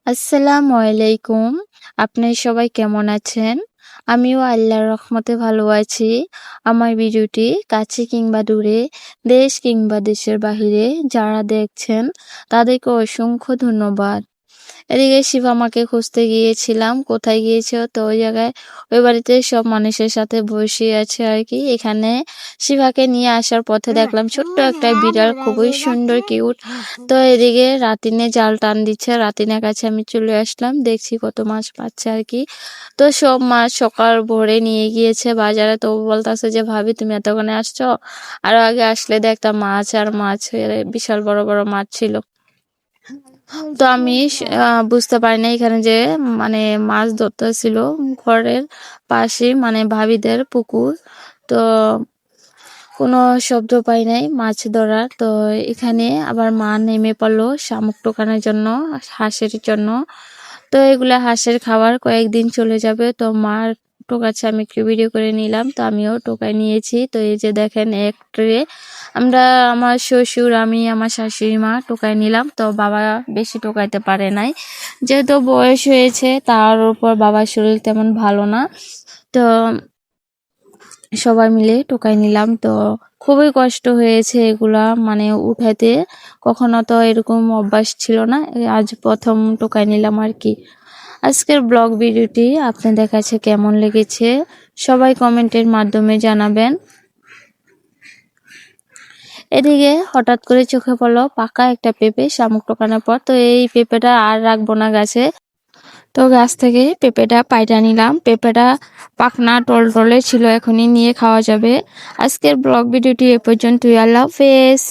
আসসালামু আলাইকুম। আপনি সবাই কেমন আছেন? আমিও আল্লাহর রহমতে ভালো আছি। আমার ভিডিওটি কাছে কিংবা দূরে, দেশ কিংবা দেশের বাহিরে যারা দেখছেন তাদেরকে অসংখ্য ধন্যবাদ। এদিকে শিবা মাকে খুঁজতে গিয়েছিলাম। কোথায় গিয়েছে? তো ওই জায়গায় ওই বাড়িতে সব মানুষের সাথে বসে আছে আর কি। এখানে শিবাকে নিয়ে আসার পথে দেখলাম ছোট্ট একটা বিড়াল, খুবই সুন্দর কিউট। তো এদিকে রাতিনে জাল টান দিচ্ছে। রাতিনের কাছে আমি চলে আসলাম, দেখছি কত মাছ পাচ্ছে আর কি। তো সব মাছ সকাল ভোরে নিয়ে গিয়েছে বাজারে। তো বলতেছে যে ভাবি তুমি এতক্ষণে আসছো, আরো আগে আসলে দেখতাম মাছ আর মাছ, বিশাল বড় বড় মাছ ছিল। তো আমি বুঝতে পারি না এখানে যে মানে মাছ ধরতেছিল ঘরের পাশে, মানে ভাবিদের পুকুর। তো কোনো শব্দ পাই নাই মাছ ধরার। তো এখানে আবার মা নেমে পড়লো শামুক টোকানোর জন্য, হাঁসের জন্য। তো এগুলা হাঁসের খাবার, কয়েকদিন চলে যাবে। তো মার টোকাচ্ছে, আমি একটু ভিডিও করে নিলাম। তো আমিও টোকাই নিয়েছি। তো এই যে দেখেন এক ট্রে আমরা, আমার শ্বশুর, আমি, আমার শাশুড়ি মা টোকাই নিলাম। তো বাবা বেশি টোকাইতে পারে নাই, যেহেতু বয়স হয়েছে, তার উপর বাবার শরীর তেমন ভালো না। তো সবাই মিলে টোকাই নিলাম। তো খুবই কষ্ট হয়েছে এগুলা মানে উঠাইতে, কখনো তো এরকম অভ্যাস ছিল না, আজ প্রথম টোকাই নিলাম আর কি। আজকের ব্লগ ভিডিওটি আপনাদের কাছে কেমন লেগেছে সবাই কমেন্টের মাধ্যমে জানাবেন। এদিকে হঠাৎ করে চোখে পড়লো পাকা একটা পেঁপে শামুক টোকানোর পর। তো এই পেঁপেটা আর রাখবো না গাছে, তো গাছ থেকে পেঁপেটা পাইটা নিলাম। পেঁপেটা পাকনা টলটলে ছিল, এখনই নিয়ে খাওয়া যাবে। আজকের ব্লগ ভিডিওটি এ পর্যন্তই। আল্লাহ হাফেজ।